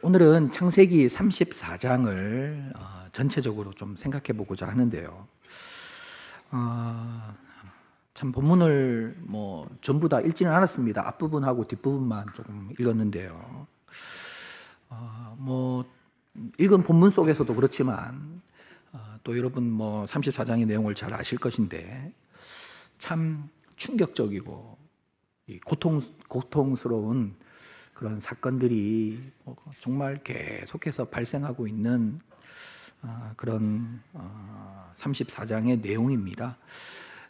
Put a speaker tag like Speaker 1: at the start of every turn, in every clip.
Speaker 1: 오늘은 창세기 34장을 전체적으로 좀 생각해 보고자 하는데요. 참 본문을 전부 다 읽지는 않았습니다. 앞부분하고 뒷부분만 조금 읽었는데요. 읽은 본문 속에서도 그렇지만 또 여러분 34장의 내용을 잘 아실 것인데 참 충격적이고 고통스러운 그런 사건들이 정말 계속해서 발생하고 있는 그런 34장의 내용입니다.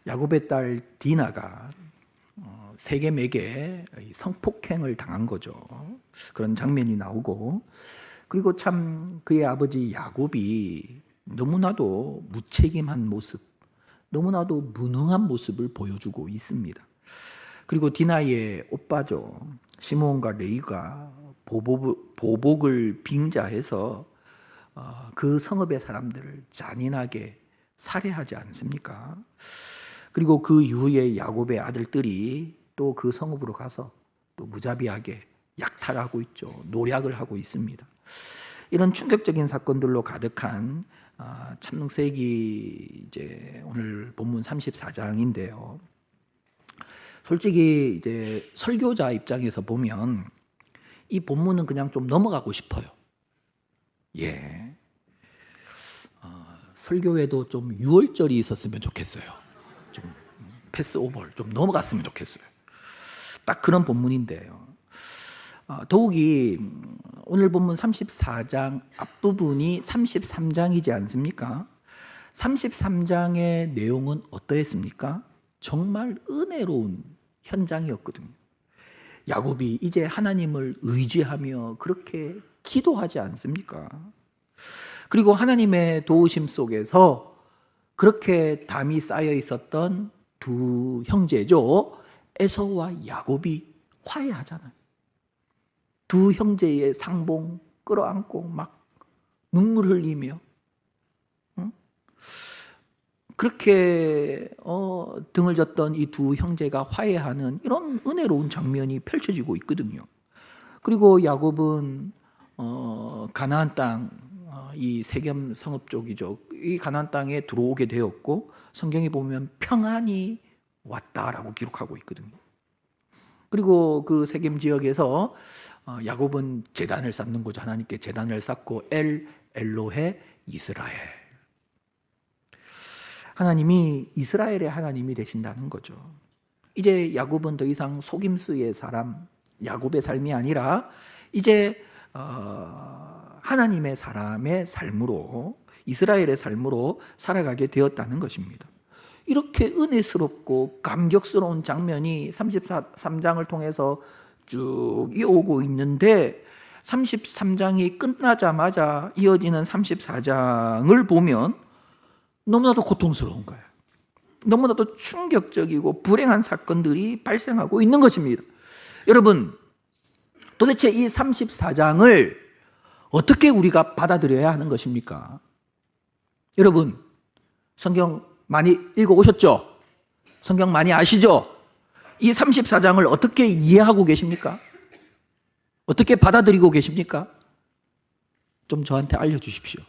Speaker 1: 야곱의 딸 디나가 세겜에게 성폭행을 당한 거죠. 그런 장면이 나오고, 그리고 참 그의 아버지 야곱이 너무나도 무책임한 모습, 너무나도 무능한 모습을 보여주고 있습니다. 그리고 디나의 오빠죠, 시므온과 레위가 보복을 빙자해서 그 성읍의 사람들을 잔인하게 살해하지 않습니까? 그리고 그 이후에 야곱의 아들들이 또 그 성읍으로 가서 또 무자비하게 약탈하고 있죠. 노략을 하고 있습니다. 이런 충격적인 사건들로 가득한 창세기 이제 오늘 본문 34장인데요. 솔직히 이제 설교자 입장에서 보면 이 본문은 그냥 좀 넘어가고 싶어요. 설교에도 좀 유월절이 있었으면 좋겠어요. 좀 패스오버 좀 넘어갔으면 좋겠어요. 딱 그런 본문인데요. 더욱이 오늘 본문 34장 앞부분이 33장이지 않습니까? 33장의 내용은 어떠했습니까? 정말 은혜로운 현장이었거든요. 야곱이 이제 하나님을 의지하며 그렇게 기도하지 않습니까? 그리고 하나님의 도우심 속에서 그렇게 담이 쌓여 있었던 두 형제죠, 에서와 야곱이 화해하잖아요. 두 형제의 상봉 끌어안고 막 눈물 흘리며 그렇게 등을 졌던 이 두 형제가 화해하는 이런 은혜로운 장면이 펼쳐지고 있거든요. 그리고 야곱은 가나안 땅, 이 세겜 성읍 쪽이죠, 이 가나안 땅에 들어오게 되었고, 성경에 보면 평안이 왔다라고 기록하고 있거든요. 그리고 그 세겜 지역에서 야곱은 제단을 쌓는 거죠. 하나님께 제단을 쌓고 엘로헤 이스라엘, 하나님이 이스라엘의 하나님이 되신다는 거죠. 이제 야곱은 더 이상 속임수의 사람, 야곱의 삶이 아니라 이제 하나님의 사람의 삶으로, 이스라엘의 삶으로 살아가게 되었다는 것입니다. 이렇게 은혜스럽고 감격스러운 장면이 33장을 통해서 쭉 이어오고 있는데, 33장이 끝나자마자 이어지는 34장을 보면 너무나도 고통스러운 거예요. 너무나도 충격적이고 불행한 사건들이 발생하고 있는 것입니다. 여러분, 도대체 이 34장을 어떻게 우리가 받아들여야 하는 것입니까? 여러분, 성경 많이 읽어오셨죠? 성경 많이 아시죠? 이 34장을 어떻게 이해하고 계십니까? 어떻게 받아들이고 계십니까? 좀 저한테 알려주십시오.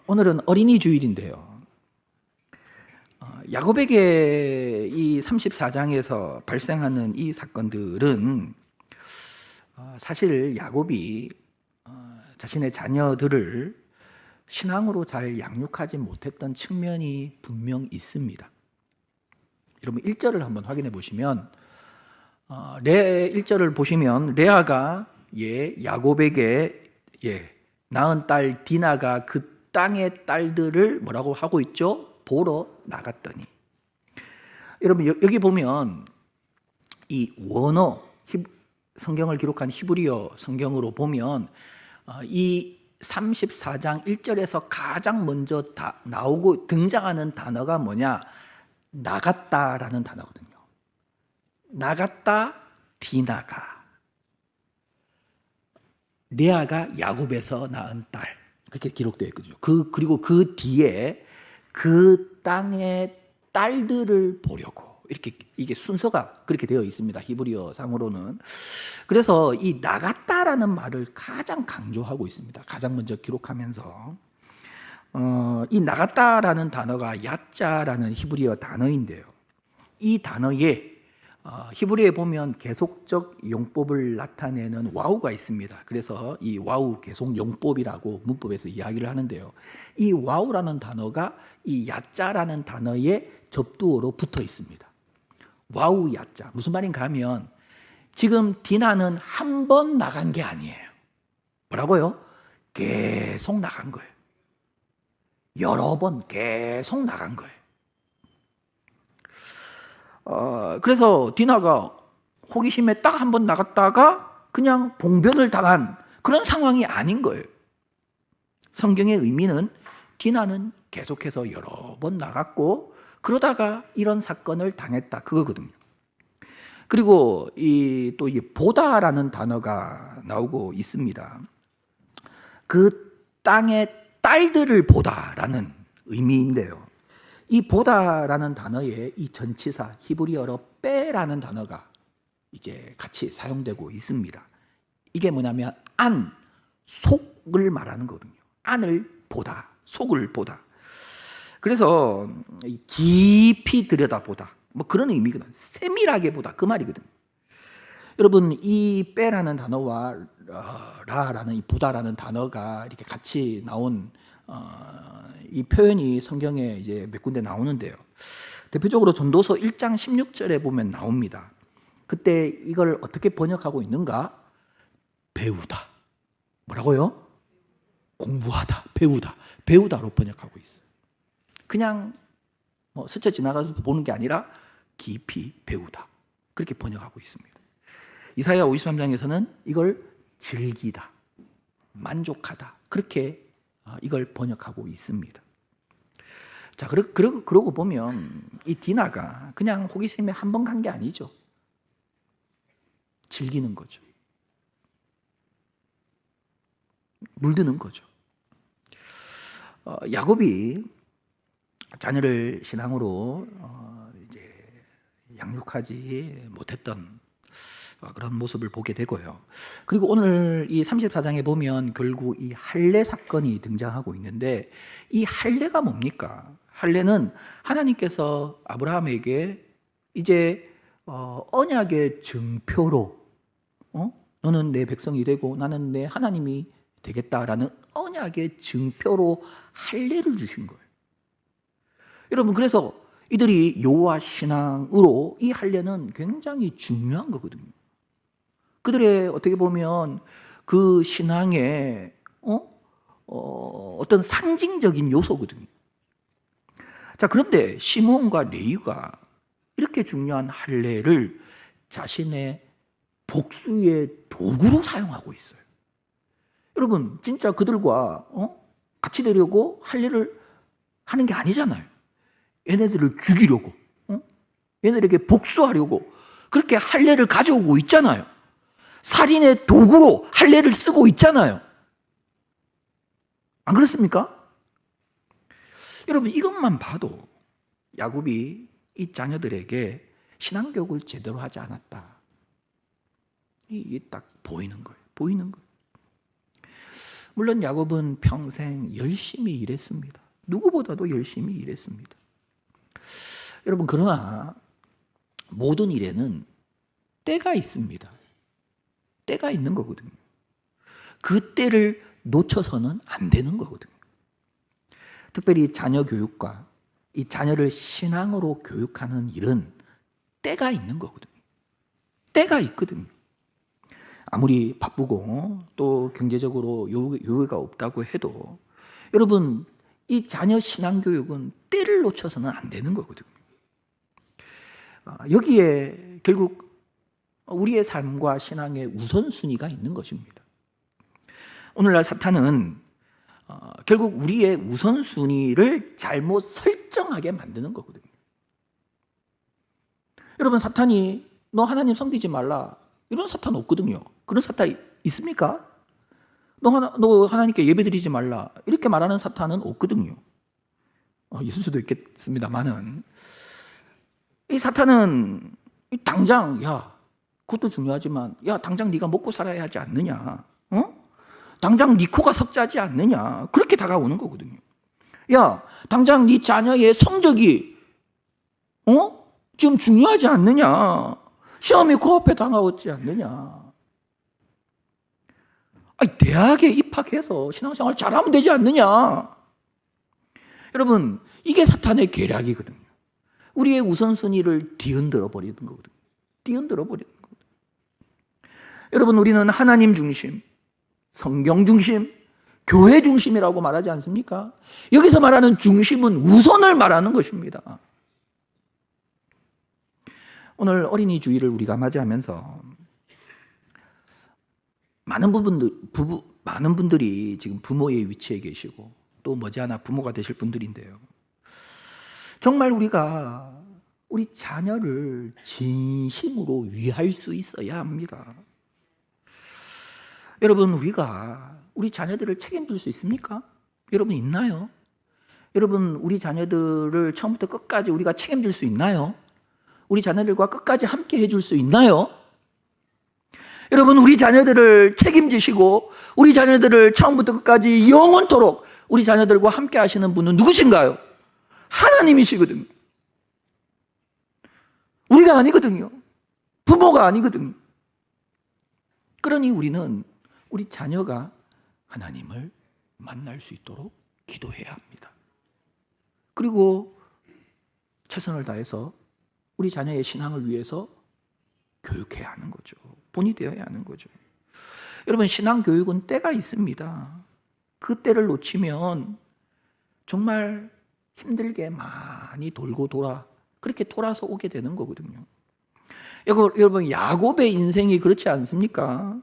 Speaker 1: 오늘은 어린이 주일인데요. 야곱에게 이 34장에서 발생하는 이 사건들은 사실 야곱이 자신의 자녀들을 신앙으로 잘 양육하지 못했던 측면이 분명 있습니다. 여러분 1절을 한번 확인해 보시면, 레 1절을 보시면 레아가 야곱에게 낳은 딸 디나가 그 땅의 딸들을 뭐라고 하고 있죠? 보러 나갔더니. 여러분 여기 보면 이 원어, 성경을 기록한 히브리어 성경으로 보면 이 34장 1절에서 가장 먼저 나오고 등장하는 단어가 뭐냐? 나갔다라는 단어거든요. 나갔다, 디나가. 레아가 야곱에서 낳은 딸, 그렇게 기록되어 있거든요. 그리고 그 뒤에 그 땅의 딸들을 보려고, 이렇게 이게 순서가 그렇게 되어 있습니다. 히브리어 상으로는. 그래서 이 나갔다라는 말을 가장 강조하고 있습니다. 가장 먼저 기록하면서 이 나갔다라는 단어가 야자라는 히브리어 단어인데요. 이 단어에 히브리에 보면 계속적 용법을 나타내는 와우가 있습니다. 그래서 이 와우 계속 용법이라고 문법에서 이야기를 하는데요. 이 와우라는 단어가 이 야자라는 단어의 접두어로 붙어 있습니다. 와우 야자 무슨 말인가 하면 지금 디나는 한 번 나간 게 아니에요. 뭐라고요? 계속 나간 거예요. 여러 번 계속 나간 거예요. 그래서 디나가 호기심에 딱 한 번 나갔다가 그냥 봉변을 당한 그런 상황이 아닌 거예요. 성경의 의미는 디나는 계속해서 여러 번 나갔고 그러다가 이런 사건을 당했다 그거거든요. 그리고 또 이 보다라는 단어가 나오고 있습니다. 그 땅의 딸들을 보다라는 의미인데요. 이 보다라는 단어에 이 전치사 히브리어로 빼라는 단어가 이제 같이 사용되고 있습니다. 이게 뭐냐면 안, 속을 말하는 거거든요. 안을 보다, 속을 보다. 그래서 깊이 들여다보다 뭐 그런 의미거든요. 세밀하게 보다 그 말이거든요. 여러분 이 빼라는 단어와 라라는 이 보다라는 단어가 이렇게 같이 나온 이 표현이 성경에 이제 몇 군데 나오는데요. 대표적으로 전도서 1장 16절에 보면 나옵니다. 그때 이걸 어떻게 번역하고 있는가? 배우다. 뭐라고요? 공부하다, 배우다. 배우다로 번역하고 있어요. 그냥 뭐 스쳐 지나가서 보는 게 아니라 깊이 배우다. 그렇게 번역하고 있습니다. 이사야 53장에서는 이걸 즐기다, 만족하다. 그렇게 이걸 번역하고 있습니다. 자, 그러고 보면 이 디나가 그냥 호기심에 한 번 간 게 아니죠. 즐기는 거죠. 물드는 거죠. 야곱이 자녀를 신앙으로 이제 양육하지 못했던 그런 모습을 보게 되고요. 그리고 오늘 이 34장에 보면 결국 이 할례 사건이 등장하고 있는데 이 할례가 뭡니까? 할례는 하나님께서 아브라함에게 이제 언약의 증표로 너는 내 백성이 되고 나는 내 하나님이 되겠다라는 언약의 증표로 할례를 주신 거예요. 여러분 그래서 이들이 여호와 신앙으로 이 할례는 굉장히 중요한 거거든요. 그들의 어떻게 보면 그 신앙의 어떤 상징적인 요소거든요. 자, 그런데 시므온과 레위가 이렇게 중요한 할례를 자신의 복수의 도구로 사용하고 있어요. 여러분, 진짜 그들과 같이 되려고 할례를 하는 게 아니잖아요. 얘네들을 죽이려고, 얘네들에게 복수하려고 그렇게 할례를 가져오고 있잖아요. 살인의 도구로 할례를 쓰고 있잖아요. 안 그렇습니까? 여러분 이것만 봐도 야곱이 이 자녀들에게 신앙교육을 제대로 하지 않았다. 이게 딱 보이는 거예요. 보이는 거예요. 물론 야곱은 평생 열심히 일했습니다. 누구보다도 열심히 일했습니다. 여러분 그러나 모든 일에는 때가 있습니다. 때가 있는 거거든요. 그 때를 놓쳐서는 안 되는 거거든요. 특별히 자녀 교육과 이 자녀를 신앙으로 교육하는 일은 때가 있는 거거든요. 때가 있거든요. 아무리 바쁘고 또 경제적으로 여유가 없다고 해도 여러분 이 자녀 신앙 교육은 때를 놓쳐서는 안 되는 거거든요. 여기에 결국 우리의 삶과 신앙의 우선순위가 있는 것입니다. 오늘날 사탄은 결국 우리의 우선순위를 잘못 설정하게 만드는 거거든요. 여러분 사탄이 너 하나님 섬기지 말라 이런 사탄 없거든요. 그런 사탄 있습니까? 너 하나님께 예배드리지 말라 이렇게 말하는 사탄은 없거든요. 있을 수도 있겠습니다만은 이 사탄은 당장, 야, 그것도 중요하지만, 야, 당장 네가 먹고 살아야 하지 않느냐? 당장 네 코가 석자지 않느냐? 그렇게 다가오는 거거든요. 야, 당장 네 자녀의 성적이 지금 중요하지 않느냐? 시험이 코앞에 다가오지 않느냐? 아니, 대학에 입학해서 신앙생활 잘하면 되지 않느냐? 여러분, 이게 사탄의 계략이거든요. 우리의 우선순위를 뒤흔들어 버리는 거거든요. 뒤흔들어 버리는 거거든요. 여러분, 우리는 하나님 중심, 성경 중심, 교회 중심이라고 말하지 않습니까? 여기서 말하는 중심은 우선을 말하는 것입니다. 오늘 어린이 주일을 우리가 맞이하면서 많은 분들이 지금 부모의 위치에 계시고 또 머지않아 부모가 되실 분들인데요. 정말 우리가 우리 자녀를 진심으로 위할 수 있어야 합니다. 여러분, 우리가 우리 자녀들을 책임질 수 있습니까? 여러분, 있나요? 여러분, 우리 자녀들을 처음부터 끝까지 우리가 책임질 수 있나요? 우리 자녀들과 끝까지 함께 해줄 수 있나요? 여러분, 우리 자녀들을 책임지시고 우리 자녀들을 처음부터 끝까지 영원토록 우리 자녀들과 함께 하시는 분은 누구신가요? 하나님이시거든요. 우리가 아니거든요. 부모가 아니거든요. 그러니 우리는 우리 자녀가 하나님을 만날 수 있도록 기도해야 합니다. 그리고 최선을 다해서 우리 자녀의 신앙을 위해서 교육해야 하는 거죠. 본이 되어야 하는 거죠. 여러분, 신앙 교육은 때가 있습니다. 그 때를 놓치면 정말 힘들게 많이 돌고 그렇게 돌아서 오게 되는 거거든요. 여러분, 야곱의 인생이 그렇지 않습니까?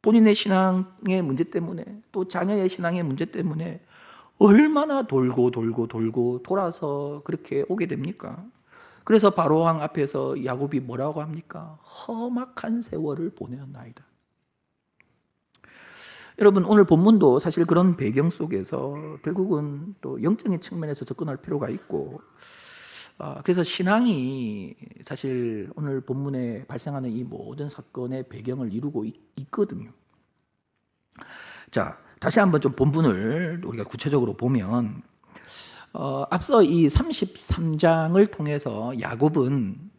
Speaker 1: 본인의 신앙의 문제 때문에 또 자녀의 신앙의 문제 때문에 얼마나 돌고 돌아서 그렇게 오게 됩니까? 그래서 바로왕 앞에서 야곱이 뭐라고 합니까? 험악한 세월을 보내었나이다. 여러분, 오늘 본문도 사실 그런 배경 속에서 결국은 또 영적인 측면에서 접근할 필요가 있고, 그래서 신앙이 사실 오늘 본문에 발생하는 이 모든 사건의 배경을 이루고 있거든요. 자, 다시 한번 좀 본문을 우리가 구체적으로 보면, 앞서 이 33장을 통해서 야곱은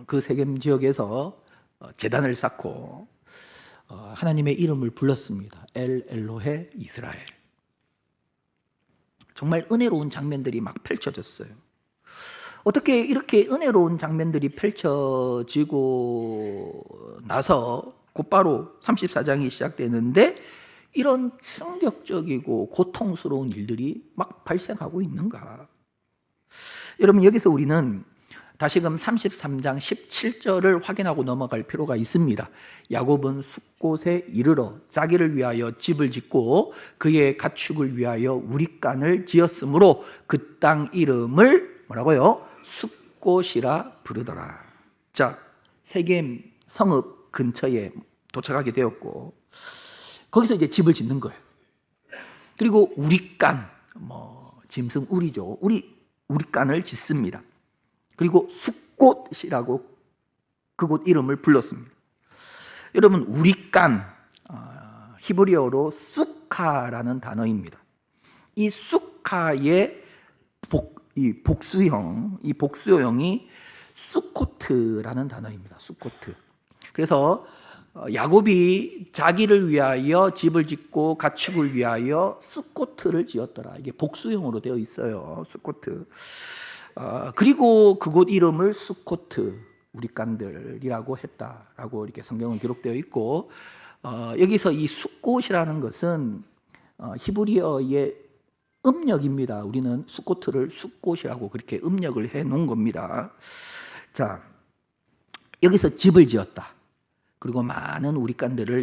Speaker 1: 그 세겜 지역에서 제단을 쌓고 하나님의 이름을 불렀습니다. 엘 엘로헤 이스라엘. 정말 은혜로운 장면들이 막 펼쳐졌어요. 어떻게 이렇게 은혜로운 장면들이 펼쳐지고 나서 곧바로 34장이 시작되는데 이런 충격적이고 고통스러운 일들이 막 발생하고 있는가? 여러분, 여기서 우리는 다시금 33장 17절을 확인하고 넘어갈 필요가 있습니다. 야곱은 숫곳에 이르러 자기를 위하여 집을 짓고 그의 가축을 위하여 우릿간을 지었으므로 그 땅 이름을 뭐라고요? 숫곳이라 부르더라. 자, 세겜 성읍 근처에 도착하게 되었고 거기서 이제 집을 짓는 거예요. 그리고 우릿간, 짐승 우리죠. 우릿간을 짓습니다. 그리고 숫곳이라고 그곳 이름을 불렀습니다. 여러분, 우릿간, 히브리어로 수카라는 단어입니다. 이 수카의 복수형이 수코트라는 단어입니다. 수코트. 그래서 야곱이 자기를 위하여 집을 짓고 가축을 위하여 수코트를 지었더라. 이게 복수형으로 되어 있어요. 수코트. 그리고 그곳 이름을 수코트, 우릿간들이라고 했다라고 이렇게 성경은 기록되어 있고, 여기서 이 숫곳이라는 것은 히브리어의 음력입니다. 우리는 수코트를 숫곳이라고 그렇게 음력을 해 놓은 겁니다. 자, 여기서 집을 지었다. 그리고 많은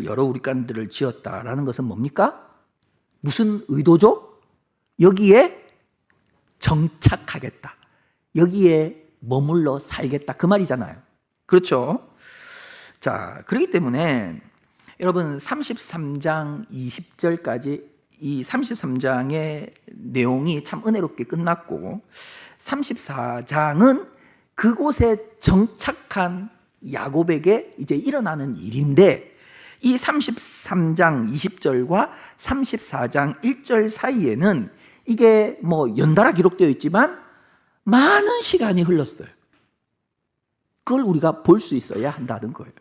Speaker 1: 여러 우릿간들을 지었다라는 것은 뭡니까? 무슨 의도죠? 여기에 정착하겠다. 여기에 머물러 살겠다. 그 말이잖아요. 그렇죠? 자, 그렇기 때문에 여러분 33장 20절까지 이 33장의 내용이 참 은혜롭게 끝났고 34장은 그곳에 정착한 야곱에게 이제 일어나는 일인데, 이 33장 20절과 34장 1절 사이에는 이게 뭐 연달아 기록되어 있지만 많은 시간이 흘렀어요. 그걸 우리가 볼 수 있어야 한다는 거예요.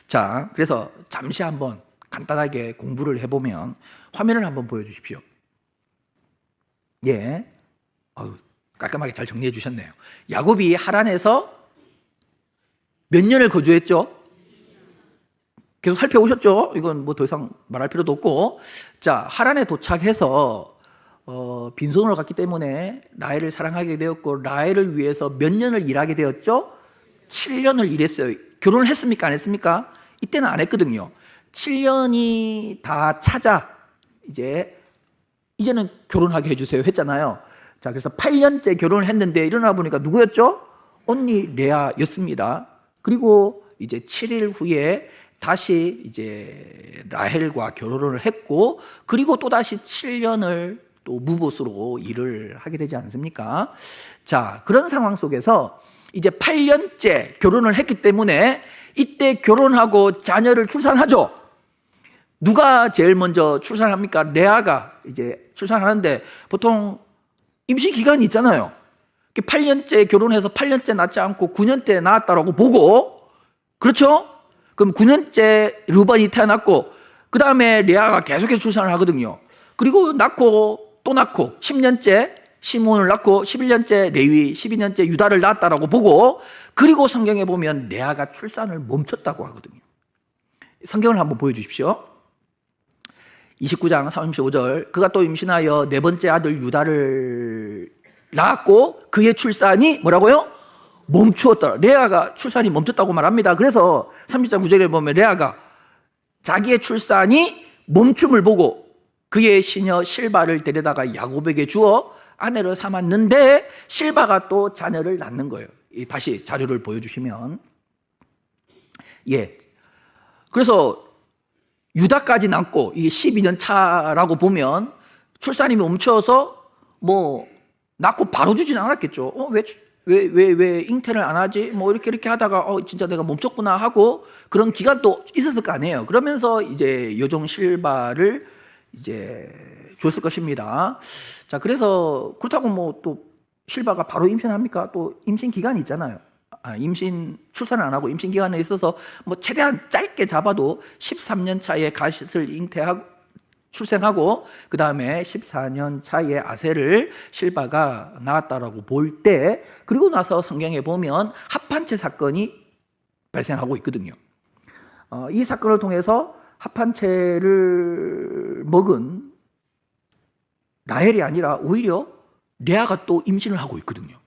Speaker 1: 자, 그래서 잠시 한번 간단하게 공부를 해보면, 화면을 한번 보여주십시오. 예, 깔끔하게 잘 정리해 주셨네요. 야곱이 하란에서 몇 년을 거주했죠? 계속 살펴오셨죠? 이건 뭐 더 이상 말할 필요도 없고. 자, 하란에 도착해서 빈손으로 갔기 때문에 라헬을 사랑하게 되었고, 라헬을 위해서 몇 년을 일하게 되었죠? 7년을 일했어요. 결혼을 했습니까? 안 했습니까? 이때는 안 했거든요. 7년이 다 차자 이제는 결혼하게 해주세요 했잖아요. 자, 그래서 8년째 결혼을 했는데 일어나 보니까 누구였죠? 언니 레아였습니다. 그리고 이제 7일 후에 다시 이제 라헬과 결혼을 했고, 그리고 또 다시 7년을 또 무보수로 일을 하게 되지 않습니까? 자, 그런 상황 속에서 이제 8년째 결혼을 했기 때문에 이때 결혼하고 자녀를 출산하죠. 누가 제일 먼저 출산합니까? 레아가 이제 출산하는데, 보통 임신 기간이 있잖아요. 8년째 결혼해서 8년째 낳지 않고 9년째 낳았다라고 보고, 그렇죠? 그럼 9년째 르번이 태어났고, 그 다음에 레아가 계속해서 출산을 하거든요. 그리고 낳고 또 낳고 10년째 시몬을 낳고 11년째 레위, 12년째 유다를 낳았다라고 보고, 그리고 성경에 보면 레아가 출산을 멈췄다고 하거든요. 성경을 한번 보여주십시오. 29장 35절, 그가 또 임신하여 네 번째 아들 유다를 낳았고 그의 출산이 뭐라고요? 멈추었더라. 레아가 출산이 멈췄다고 말합니다. 그래서 30장 9절에 보면 레아가 자기의 출산이 멈춤을 보고 그의 시녀 실바를 데려다가 야곱에게 주어 아내를 삼았는데, 실바가 또 자녀를 낳는 거예요. 다시 자료를 보여주시면, 예, 그래서 유다까지 낳고 이게 12년 차라고 보면 출산이 멈춰서 뭐 낳고 바로 주지는 않았겠죠. 왜 잉태를 안 하지? 뭐 이렇게 하다가 진짜 내가 멈췄구나 하고 그런 기간도 있었을 거 아니에요. 그러면서 이제 여종 실바를 이제 줬을 것입니다. 자, 그래서 그렇다고 뭐 또 실바가 바로 임신합니까? 또 임신 기간이 있잖아요. 출산을 안 하고 임신 기간에 있어서 뭐 최대한 짧게 잡아도 13년 차에 가싯을 잉태하고 출생하고, 그 다음에 14년 차에 아셀을 실바가 낳았다라고 볼 때, 그리고 나서 성경에 보면 합판체 사건이 발생하고 있거든요. 이 사건을 통해서 합판체를 먹은 라헬이 아니라 오히려 레아가 또 임신을 하고 있거든요.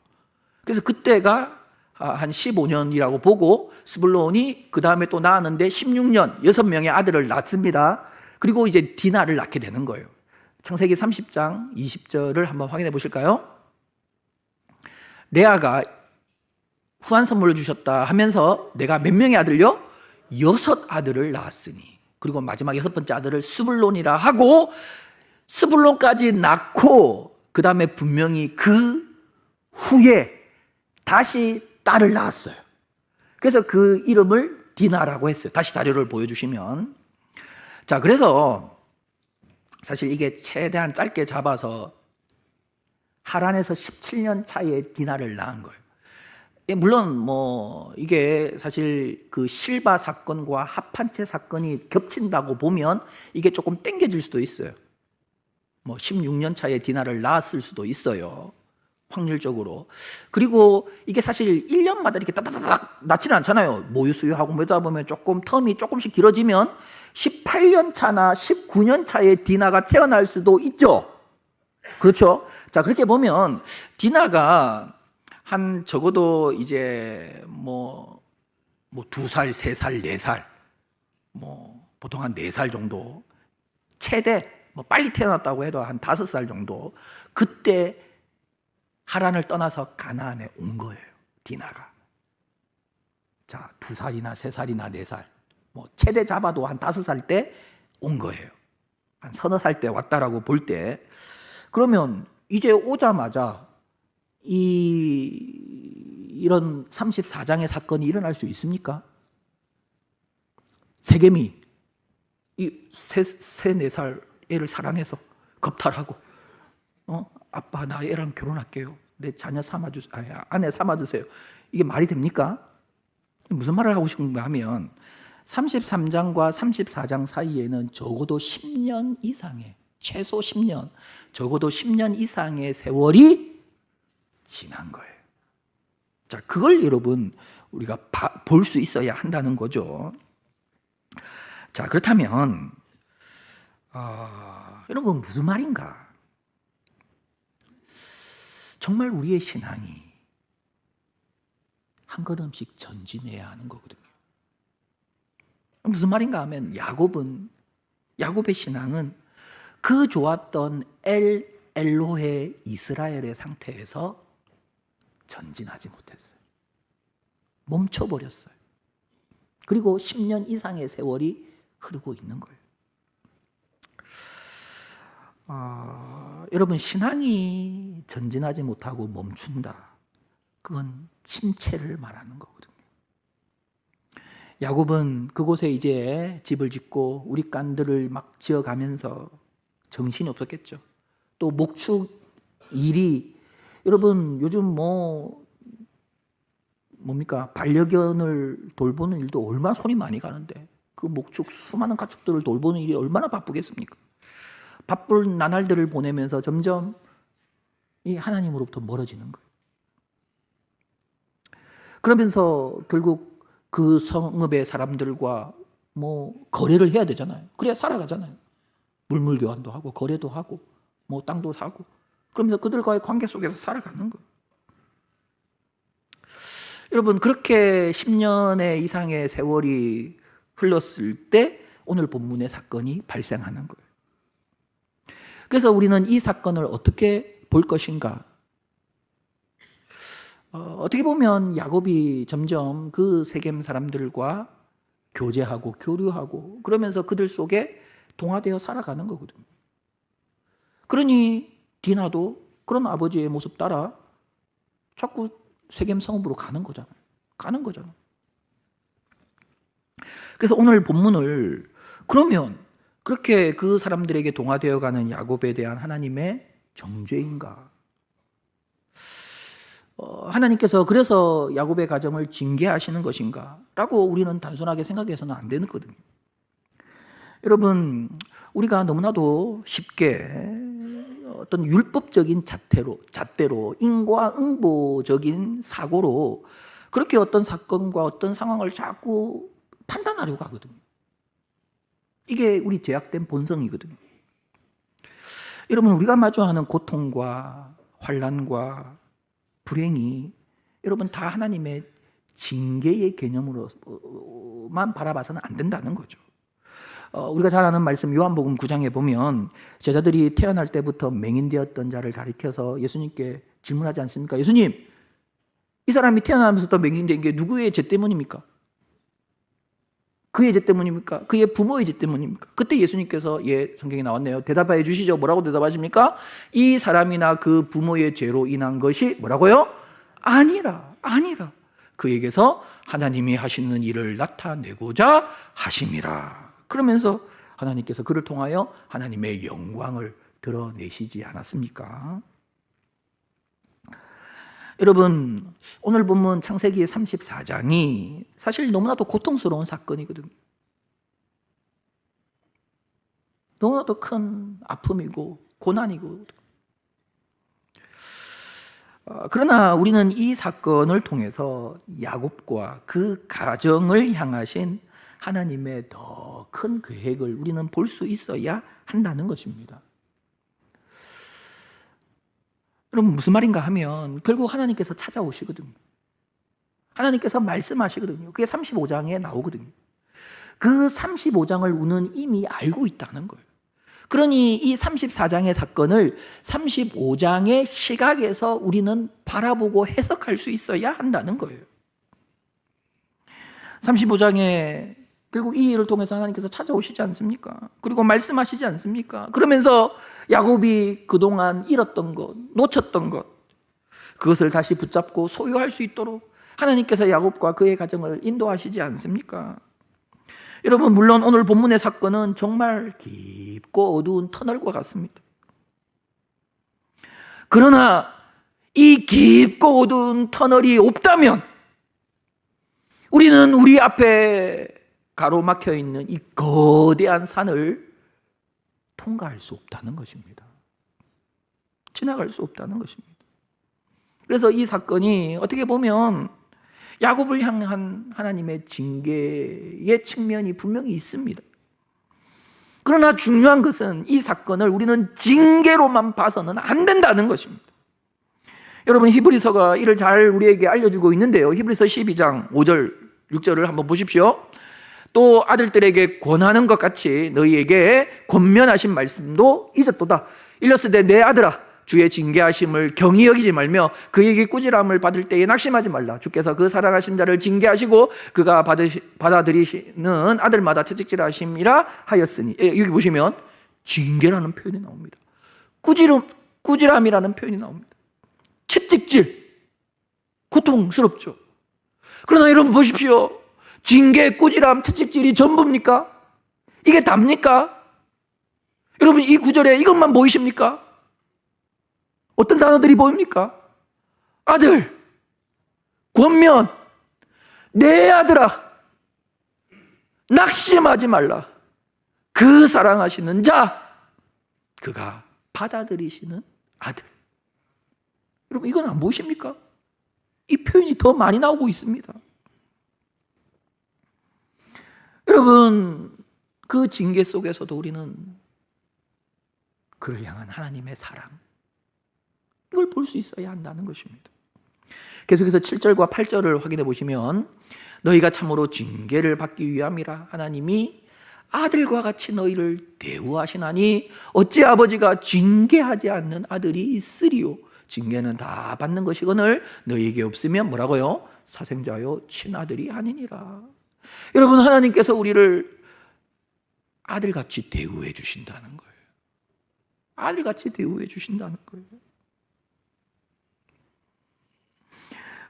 Speaker 1: 그래서 그때가 한 15년이라고 보고, 스불론이 그 다음에 또 낳았는데 16년 6명의 아들을 낳습니다. 그리고 이제 디나를 낳게 되는 거예요. 창세기 30장 20절을 한번 확인해 보실까요? 레아가 후한 선물을 주셨다 하면서 내가 몇 명의 아들요? 6 아들을 낳았으니, 그리고 마지막 6번째 아들을 스불론이라 하고, 스불론까지 낳고 그 다음에 분명히 그 후에 다시 딸을 낳았어요. 그래서 그 이름을 디나라고 했어요. 다시 자료를 보여주시면, 자, 그래서 사실 이게 최대한 짧게 잡아서 하란에서 17년 차에 디나를 낳은 거예요. 물론 뭐 이게 사실 그 실바 사건과 합판체 사건이 겹친다고 보면 이게 조금 땡겨질 수도 있어요. 뭐 16년 차에 디나를 낳았을 수도 있어요, 확률적으로. 그리고 이게 사실 1년마다 이렇게 따다다닥 낳지는 않잖아요. 모유 수유하고 뭐다 보면 조금 텀이 조금씩 길어지면 18년 차나 19년 차에 디나가 태어날 수도 있죠. 그렇죠? 자, 그렇게 보면 디나가 한 적어도 이제 뭐 2살, 3살, 4살, 뭐 보통 한 4살 정도, 최대 뭐 빨리 태어났다고 해도 한 5살 정도, 그때 하란을 떠나서 가나안에 온 거예요, 디나가. 자, 2살이나 3살이나 4살, 뭐 최대 잡아도 한 5살 때 온 거예요. 한 서너 살 때 왔다라고 볼 때, 그러면 이제 오자마자 이런 34장의 사건이 일어날 수 있습니까? 세겜이 이 3-4살 애를 사랑해서 겁탈하고 아빠 나 애랑 결혼할게요. 내 자녀 삼아주세요. 아내 삼아주세요. 이게 말이 됩니까? 무슨 말을 하고 싶은가 하면 33장과 34장 사이에는 적어도 10년 이상의, 최소 10년, 적어도 10년 이상의 세월이 지난 거예요. 자, 그걸 여러분 우리가 볼 수 있어야 한다는 거죠. 자, 그렇다면 여러분 무슨 말인가? 정말 우리의 신앙이 한 걸음씩 전진해야 하는 거거든요. 무슨 말인가 하면 야곱의 신앙은 그 좋았던 엘로헤 이스라엘의 상태에서 전진하지 못했어요. 멈춰버렸어요. 그리고 10년 이상의 세월이 흐르고 있는 거예요. 여러분 신앙이 전진하지 못하고 멈춘다. 그건 침체를 말하는 거거든요. 야곱은 그곳에 이제 집을 짓고 우리간들을 막 지어가면서 정신이 없었겠죠. 또 목축 일이 여러분 요즘 뭡니까 반려견을 돌보는 일도 얼마나 손이 많이 가는데 그 목축 수많은 가축들을 돌보는 일이 얼마나 바쁘겠습니까? 바쁜 나날들을 보내면서 점점 이 하나님으로부터 멀어지는 거예요. 그러면서 결국 그 성읍의 사람들과 거래를 해야 되잖아요. 그래야 살아가잖아요. 물물 교환도 하고 거래도 하고 땅도 사고 그러면서 그들과의 관계 속에서 살아가는 거예요. 여러분 그렇게 10년의 이상의 세월이 흘렀을 때 오늘 본문의 사건이 발생하는 거예요. 그래서 우리는 이 사건을 어떻게 볼 것인가? 어떻게 보면 야곱이 점점 그 세겜 사람들과 교제하고 교류하고 그러면서 그들 속에 동화되어 살아가는 거거든요. 그러니 디나도 그런 아버지의 모습 따라 자꾸 세겜 성읍으로 가는 거잖아요. 그래서 오늘 본문을 그러면 그렇게 그 사람들에게 동화되어 가는 야곱에 대한 하나님의 정죄인가? 하나님께서 그래서 야곱의 가정을 징계하시는 것인가? 라고 우리는 단순하게 생각해서는 안 되거든요. 여러분, 우리가 너무나도 쉽게 어떤 율법적인 잣대로 인과응보적인 사고로 그렇게 어떤 사건과 어떤 상황을 자꾸 판단하려고 하거든요. 이게 우리 죄악된 본성이거든요. 여러분 우리가 마주하는 고통과 환난과 불행이 여러분 다 하나님의 징계의 개념으로만 바라봐서는 안 된다는 거죠. 우리가 잘 아는 말씀 요한복음 9장에 보면 제자들이 태어날 때부터 맹인되었던 자를 가리켜서 예수님께 질문하지 않습니까? 예수님, 이 사람이 태어나면서부터 맹인된 게 누구의 죄 때문입니까? 그의 죄 때문입니까? 그의 부모의 죄 때문입니까? 그때 예수님께서 성경에 나왔네요. 대답해 주시죠. 뭐라고 대답하십니까? 이 사람이나 그 부모의 죄로 인한 것이 뭐라고요? 아니라. 그에게서 하나님이 하시는 일을 나타내고자 하심이라. 그러면서 하나님께서 그를 통하여 하나님의 영광을 드러내시지 않았습니까? 여러분 오늘 본문 창세기 34장이 사실 너무나도 고통스러운 사건이거든요. 너무나도 큰 아픔이고 고난이고 그러나 우리는 이 사건을 통해서 야곱과 그 가정을 향하신 하나님의 더 큰 계획을 우리는 볼 수 있어야 한다는 것입니다. 여러분 무슨 말인가 하면 결국 하나님께서 찾아오시거든요. 하나님께서 말씀하시거든요. 그게 35장에 나오거든요. 그 35장을 우리는 이미 알고 있다는 거예요. 그러니 이 34장의 사건을 35장의 시각에서 우리는 바라보고 해석할 수 있어야 한다는 거예요. 35장에 결국 이 일을 통해서 하나님께서 찾아오시지 않습니까? 그리고 말씀하시지 않습니까? 그러면서 야곱이 그동안 잃었던 것, 놓쳤던 것, 그것을 다시 붙잡고 소유할 수 있도록 하나님께서 야곱과 그의 가정을 인도하시지 않습니까? 여러분, 물론 오늘 본문의 사건은 정말 깊고 어두운 터널과 같습니다. 그러나 이 깊고 어두운 터널이 없다면 우리는 우리 앞에 가로막혀 있는 이 거대한 산을 통과할 수 없다는 것입니다. 지나갈 수 없다는 것입니다. 그래서 이 사건이 어떻게 보면 야곱을 향한 하나님의 징계의 측면이 분명히 있습니다. 그러나 중요한 것은 이 사건을 우리는 징계로만 봐서는 안 된다는 것입니다. 여러분, 히브리서가 이를 잘 우리에게 알려주고 있는데요. 히브리서 12장 5절 6절을 한번 보십시오. 또 아들들에게 권하는 것 같이 너희에게 권면하신 말씀도 잊었도다. 일렀으되 내 아들아, 주의 징계하심을 경히 여기지 말며 그에게 꾸지람을 받을 때에 낙심하지 말라. 주께서 그 사랑하신 자를 징계하시고 그가 받아들이시는 아들마다 채찍질하심이라 하였으니. 여기 보시면 징계라는 표현이 나옵니다. 꾸지람이라는 표현이 나옵니다. 채찍질, 고통스럽죠. 그러나 여러분 보십시오. 징계, 꾸지람, 채찍질이 전부입니까? 이게 답니까? 여러분, 이 구절에 이것만 보이십니까? 어떤 단어들이 보입니까? 아들, 권면, 내 아들아, 낙심하지 말라. 그 사랑하시는 자, 그가 받아들이시는 아들. 여러분, 이건 안 보이십니까? 이 표현이 더 많이 나오고 있습니다. 여러분, 그 징계 속에서도 우리는 그를 향한 하나님의 사랑, 이걸 볼 수 있어야 한다는 것입니다. 계속해서 7절과 8절을 확인해 보시면 너희가 참으로 징계를 받기 위함이라 하나님이 아들과 같이 너희를 대우하시나니 어찌 아버지가 징계하지 않는 아들이 있으리요. 징계는 다 받는 것이거늘 너희에게 없으면 뭐라고요? 사생자요 친아들이 아니니라. 여러분, 하나님께서 우리를 아들같이 대우해 주신다는 거예요. 아들같이 대우해 주신다는 거예요.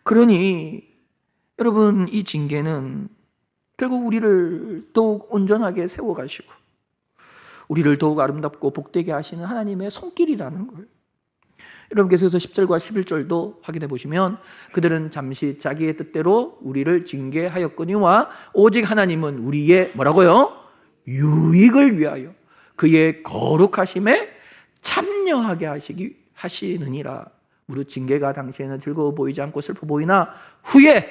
Speaker 1: 그러니 여러분, 이 징계는 결국 우리를 더욱 온전하게 세워가시고 우리를 더욱 아름답고 복되게 하시는 하나님의 손길이라는 거예요. 여러분, 계속해서 10절과 11절도 확인해 보시면 그들은 잠시 자기의 뜻대로 우리를 징계하였거니와 오직 하나님은 우리의 뭐라고요? 유익을 위하여 그의 거룩하심에 참여하게 하시느니라. 무릇 징계가 당시에는 즐거워 보이지 않고 슬퍼 보이나 후에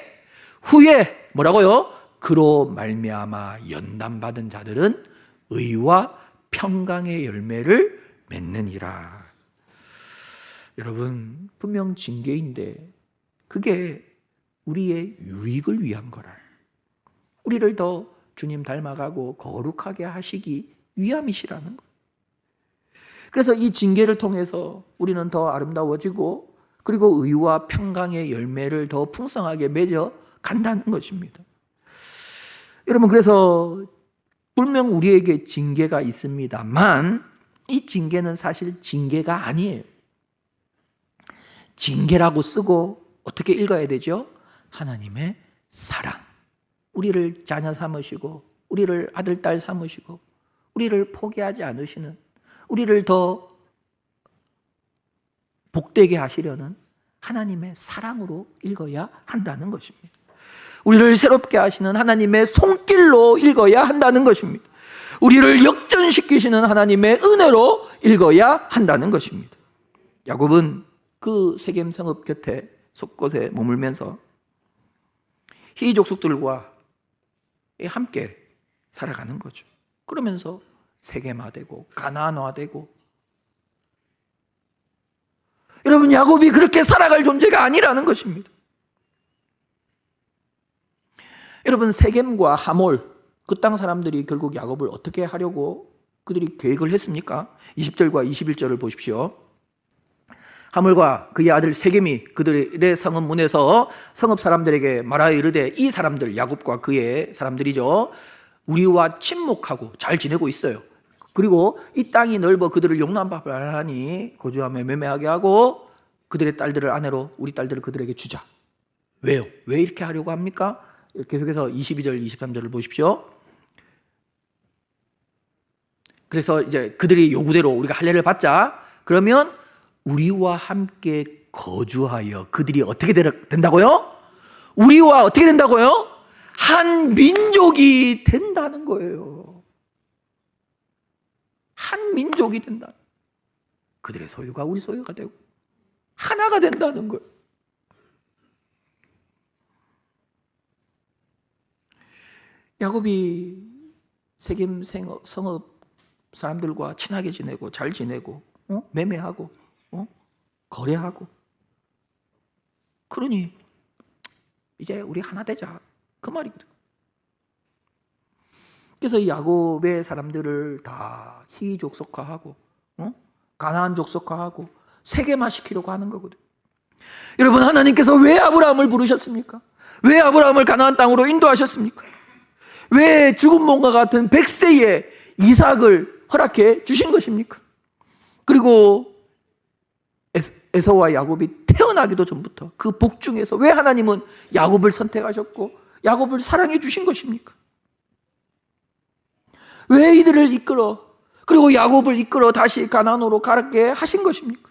Speaker 1: 뭐라고요? 그로 말미암아 연단받은 자들은 의와 평강의 열매를 맺느니라. 여러분, 분명 징계인데 그게 우리의 유익을 위한 거라. 우리를 더 주님 닮아가고 거룩하게 하시기 위함이시라는 거예요. 그래서 이 징계를 통해서 우리는 더 아름다워지고 그리고 의와 평강의 열매를 더 풍성하게 맺어 간다는 것입니다. 여러분, 그래서 분명 우리에게 징계가 있습니다만 이 징계는 사실 징계가 아니에요. 징계라고 쓰고 어떻게 읽어야 되죠? 하나님의 사랑. 우리를 자녀 삼으시고 우리를 아들, 딸 삼으시고 우리를 포기하지 않으시는, 우리를 더 복되게 하시려는 하나님의 사랑으로 읽어야 한다는 것입니다. 우리를 새롭게 하시는 하나님의 손길로 읽어야 한다는 것입니다. 우리를 역전시키시는 하나님의 은혜로 읽어야 한다는 것입니다. 야곱은 그 세겜 성읍 곁에 속곳에 머물면서 히위 족속들과 함께 살아가는 거죠. 그러면서 세겜화되고 가나안화되고, 여러분, 야곱이 그렇게 살아갈 존재가 아니라는 것입니다. 여러분, 세겜과 하몰, 그 땅 사람들이 결국 야곱을 어떻게 하려고 그들이 계획을 했습니까? 20절과 21절을 보십시오. 하몰과 그의 아들 세겜이 그들의 성읍 문에서 성읍 사람들에게 말하여 이르되, 이 사람들, 야곱과 그의 사람들이죠, 우리와 친목하고 잘 지내고 있어요. 그리고 이 땅이 넓어 그들을 용납하니 거주하며 매매하게 하고 그들의 딸들을 아내로 우리 딸들을 그들에게 주자. 왜요? 왜 이렇게 하려고 합니까? 계속해서 22절, 23절을 보십시오. 그래서 이제 그들이 요구대로 우리가 할례를 받자. 그러면 우리와 함께 거주하여 그들이 어떻게 된다고요? 우리와 어떻게 된다고요? 한 민족이 된다는 거예요. 한 민족이 된다. 그들의 소유가 우리 소유가 되고 하나가 된다는 거예요. 야곱이 세겜 성읍 사람들과 친하게 지내고 잘 지내고 매매하고 거래하고 그러니 이제 우리 하나 되자 그 말이거든. 그래서 이 야곱의 사람들을 다 희족속화하고 가나안 족속화하고 세계화 시키려고 하는 거거든. 여러분, 하나님께서 왜 아브라함을 부르셨습니까? 왜 아브라함을 가나안 땅으로 인도하셨습니까? 왜 죽은 몸과 같은 100세의 이삭을 허락해 주신 것입니까? 그리고 에서와 야곱이 태어나기도 전부터 그 복중에서 왜 하나님은 야곱을 선택하셨고 야곱을 사랑해 주신 것입니까? 왜 이들을 이끌어 그리고 야곱을 이끌어 다시 가나안으로 가게 하신 것입니까?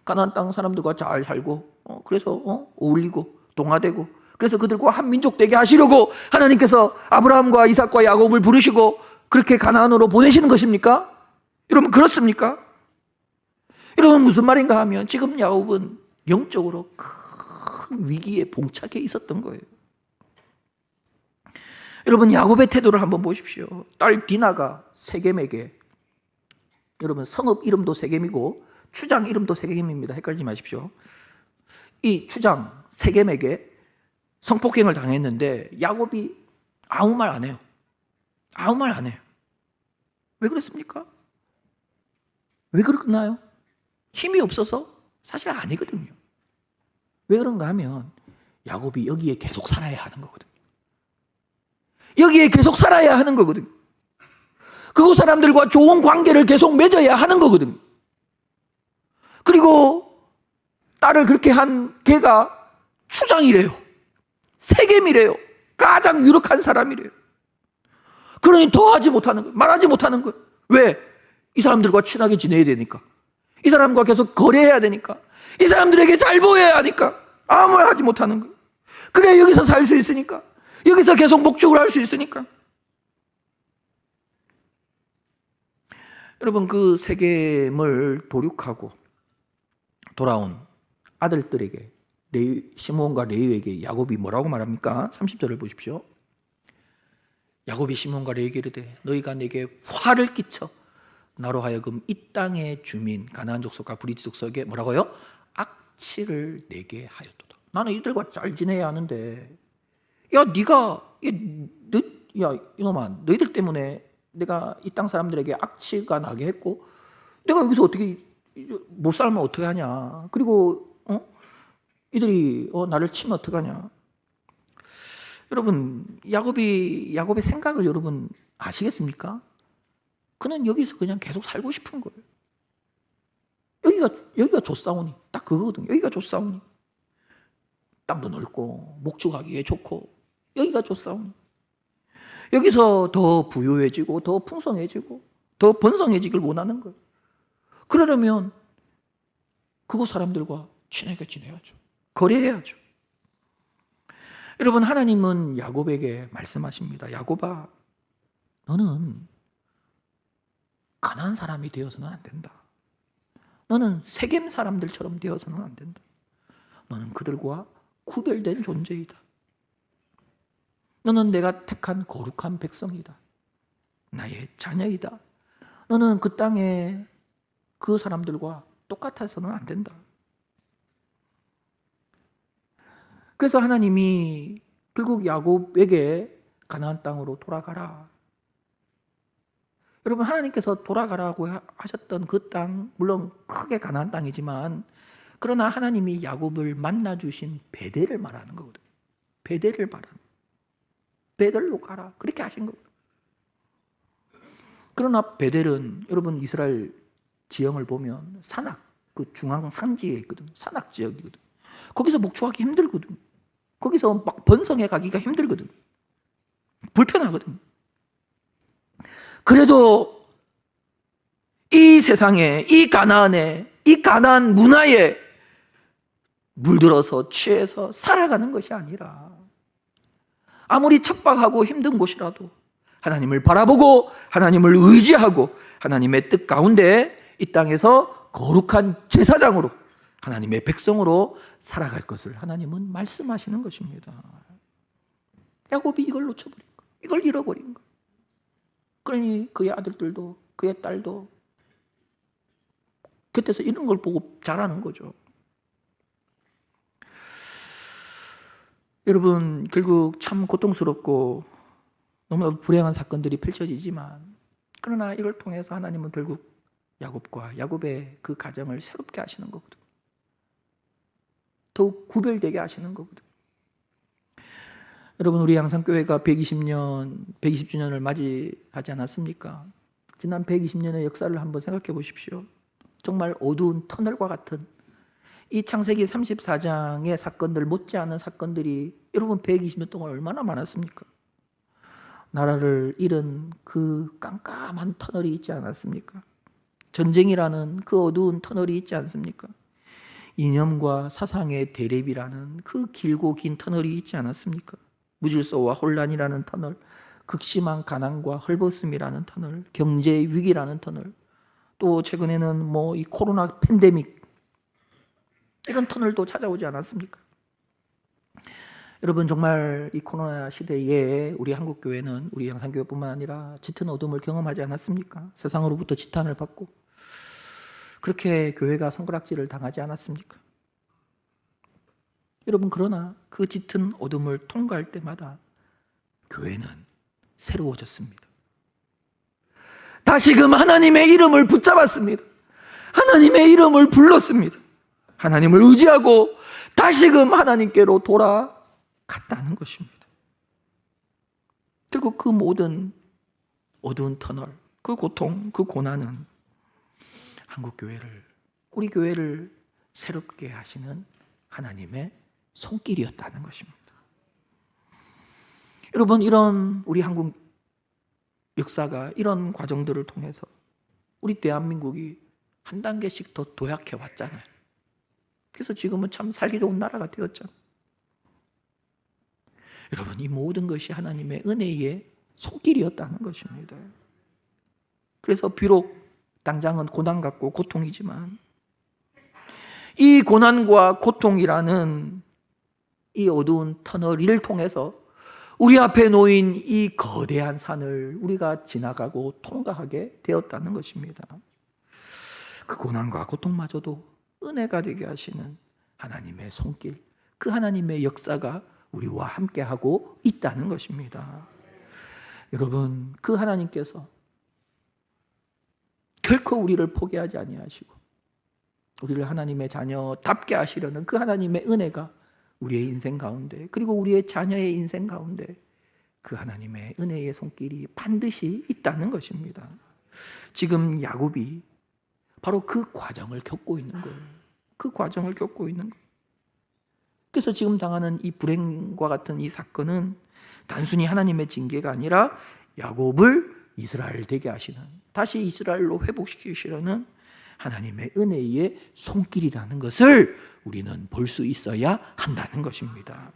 Speaker 1: 가나안 땅 사람들과 잘 살고 그래서 어울리고 동화되고 그래서 그들과 한 민족 되게 하시려고 하나님께서 아브라함과 이삭과 야곱을 부르시고 그렇게 가나안으로 보내시는 것입니까? 여러분, 그렇습니까? 여러분, 무슨 말인가 하면 지금 야곱은 영적으로 큰 위기에 봉착해 있었던 거예요. 여러분, 야곱의 태도를 한번 보십시오. 딸 디나가 세겜에게, 여러분 성읍 이름도 세겜이고 추장 이름도 세겜입니다. 헷갈리지 마십시오. 이 추장 세겜에게 성폭행을 당했는데 야곱이 아무 말 안 해요. 아무 말 안 해요. 왜 그랬습니까? 왜 그러나요? 힘이 없어서? 사실 아니거든요. 왜 그런가 하면 야곱이 여기에 계속 살아야 하는 거거든요. 여기에 계속 살아야 하는 거거든요. 그곳 사람들과 좋은 관계를 계속 맺어야 하는 거거든요. 그리고 딸을 그렇게 한 걔가 추장이래요. 세겜이래요. 가장 유력한 사람이래요. 그러니 더 하지 못하는 거예요. 말하지 못하는 거예요. 왜? 이 사람들과 친하게 지내야 되니까. 이 사람과 계속 거래해야 되니까. 이 사람들에게 잘 보여야 하니까. 아무 말 하지 못하는 거예요. 그래 여기서 살 수 있으니까. 여기서 계속 목축을 할 수 있으니까. 여러분, 그 세겜을 도륙하고 돌아온 아들들에게 시므온과 레위에게 야곱이 뭐라고 말합니까? 30절을 보십시오. 야곱이 시므온과 레위에게 이르되 너희가 내게 화를 끼쳐 나로 하여금 이 땅의 주민 가나안 족속과 브리지 족속에게 뭐라고요? 악취를 내게 하였도다. 나는 이들과 잘 지내야 하는데 야 네가 야 이놈아 너희들 때문에 내가 이 땅 사람들에게 악취가 나게 했고 내가 여기서 어떻게 못 살면 어떻게 하냐. 그리고 이들이 나를 치면 어떡하냐. 여러분, 야곱의 생각을 여러분 아시겠습니까? 그는 여기서 그냥 계속 살고 싶은 거예요. 여기가 좋사오니 딱 그거거든요. 여기가 좋사오니 땅도 넓고 목축하기에 좋고 여기가 좋사오니 여기서 더 부유해지고 더 풍성해지고 더 번성해지길 원하는 거예요. 그러려면 그곳 사람들과 친하게 지내야죠. 거래해야죠. 여러분, 하나님은 야곱에게 말씀하십니다. 야곱아, 너는 가나안 사람이 되어서는 안 된다. 너는 세겜 사람들처럼 되어서는 안 된다. 너는 그들과 구별된 존재이다. 너는 내가 택한 거룩한 백성이다. 나의 자녀이다. 너는 그 땅에 그 사람들과 똑같아서는 안 된다. 그래서 하나님이 결국 야곱에게 가나안 땅으로 돌아가라. 여러분, 하나님께서 돌아가라고 하셨던 그 땅, 물론 크게 가나안 땅이지만 그러나 하나님이 야곱을 만나주신 베델을 말하는 거거든요. 베델을 말하는 거예요. 베델로 가라. 그렇게 하신 거예요. 그러나 베델은 여러분 이스라엘 지형을 보면 산악, 그 중앙 산지에 있거든. 산악 지역이거든. 거기서 목축하기 힘들거든. 거기서 막 번성해 가기가 힘들거든. 불편하거든. 그래도 이 세상에, 이 가나안에, 이 가나안 문화에 물들어서 취해서 살아가는 것이 아니라 아무리 척박하고 힘든 곳이라도 하나님을 바라보고 하나님을 의지하고 하나님의 뜻 가운데 이 땅에서 거룩한 제사장으로 하나님의 백성으로 살아갈 것을 하나님은 말씀하시는 것입니다. 야곱이 이걸 놓쳐버린 거, 이걸 잃어버린 거. 그러니 그의 아들들도 그의 딸도 곁에서 이런 걸 보고 자라는 거죠. 여러분, 결국 참 고통스럽고 너무나도 불행한 사건들이 펼쳐지지만 그러나 이걸 통해서 하나님은 결국 야곱과 야곱의 그 가정을 새롭게 하시는 거거든. 더욱 구별되게 하시는 거거든. 여러분, 우리 양산교회가 120주년을 맞이하지 않았습니까? 지난 120년의 역사를 한번 생각해 보십시오. 정말 어두운 터널과 같은 이 창세기 34장의 사건들 못지않은 사건들이 여러분 120년 동안 얼마나 많았습니까? 나라를 잃은 그 깜깜한 터널이 있지 않았습니까? 전쟁이라는 그 어두운 터널이 있지 않습니까? 이념과 사상의 대립이라는 그 길고 긴 터널이 있지 않았습니까? 무질서와 혼란이라는 터널, 극심한 가난과 헐벗음이라는 터널, 경제 위기라는 터널, 또 최근에는 뭐 이 코로나 팬데믹 이런 터널도 찾아오지 않았습니까? 여러분, 정말 이 코로나 시대에 우리 한국교회는 우리 양산교회뿐만 아니라 짙은 어둠을 경험하지 않았습니까? 세상으로부터 지탄을 받고 그렇게 교회가 손가락질을 당하지 않았습니까? 여러분, 그러나 그 짙은 어둠을 통과할 때마다 교회는 새로워졌습니다. 다시금 하나님의 이름을 붙잡았습니다. 하나님의 이름을 불렀습니다. 하나님을 의지하고 다시금 하나님께로 돌아갔다는 것입니다. 결국 그 모든 어두운 터널, 그 고통, 그 고난은 한국교회를, 우리 교회를 새롭게 하시는 하나님의 손길이었다는 것입니다. 여러분, 이런 우리 한국 역사가 이런 과정들을 통해서 우리 대한민국이 한 단계씩 더 도약해 왔잖아요. 그래서 지금은 참 살기 좋은 나라가 되었잖아요. 여러분, 이 모든 것이 하나님의 은혜의 손길이었다는 것입니다. 그래서 비록 당장은 고난 같고 고통이지만 이 고난과 고통이라는 이 어두운 터널을 통해서 우리 앞에 놓인 이 거대한 산을 우리가 지나가고 통과하게 되었다는 것입니다. 그 고난과 고통마저도 은혜가 되게 하시는 하나님의 손길, 그 하나님의 역사가 우리와 함께하고 있다는 것입니다. 여러분, 그 하나님께서 결코 우리를 포기하지 아니하시고 우리를 하나님의 자녀답게 하시려는 그 하나님의 은혜가 우리의 인생 가운데, 그리고 우리의 자녀의 인생 가운데 그 하나님의 은혜의 손길이 반드시 있다는 것입니다. 지금 야곱이 바로 그 과정을 겪고 있는 거예요. 그 과정을 겪고 있는 거예요. 그래서 지금 당하는 이 불행과 같은 이 사건은 단순히 하나님의 징계가 아니라 야곱을 이스라엘 되게 하시는, 다시 이스라엘로 회복시키시려는 하나님의 은혜의 손길이라는 것을 우리는 볼 수 있어야 한다는 것입니다.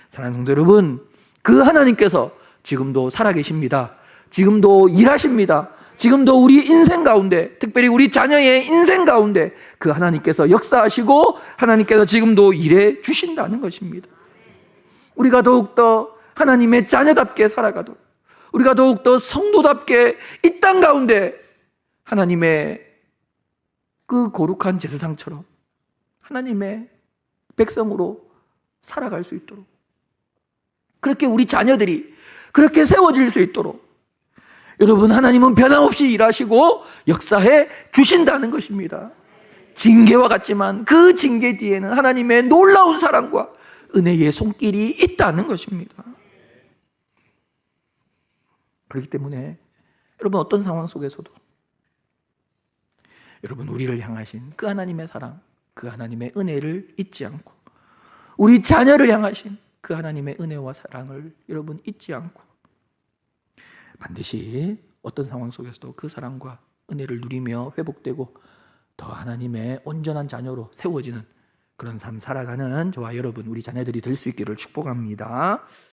Speaker 1: 사랑하는 성도 여러분, 그 하나님께서 지금도 살아계십니다. 지금도 일하십니다. 지금도 우리 인생 가운데, 특별히 우리 자녀의 인생 가운데 그 하나님께서 역사하시고 하나님께서 지금도 일해 주신다는 것입니다. 우리가 더욱더 하나님의 자녀답게 살아가도록, 우리가 더욱더 성도답게 이 땅 가운데 하나님의 그 거룩한 제사장처럼 하나님의 백성으로 살아갈 수 있도록, 그렇게 우리 자녀들이 그렇게 세워질 수 있도록 여러분, 하나님은 변함없이 일하시고 역사해 주신다는 것입니다. 징계와 같지만 그 징계 뒤에는 하나님의 놀라운 사랑과 은혜의 손길이 있다는 것입니다. 그렇기 때문에 여러분, 어떤 상황 속에서도 여러분, 우리를 향하신 그 하나님의 사랑, 그 하나님의 은혜를 잊지 않고, 우리 자녀를 향하신 그 하나님의 은혜와 사랑을 여러분 잊지 않고, 반드시 어떤 상황 속에서도 그 사랑과 은혜를 누리며 회복되고 더 하나님의 온전한 자녀로 세워지는 그런 삶 살아가는 저와 여러분, 우리 자녀들이 될 수 있기를 축복합니다.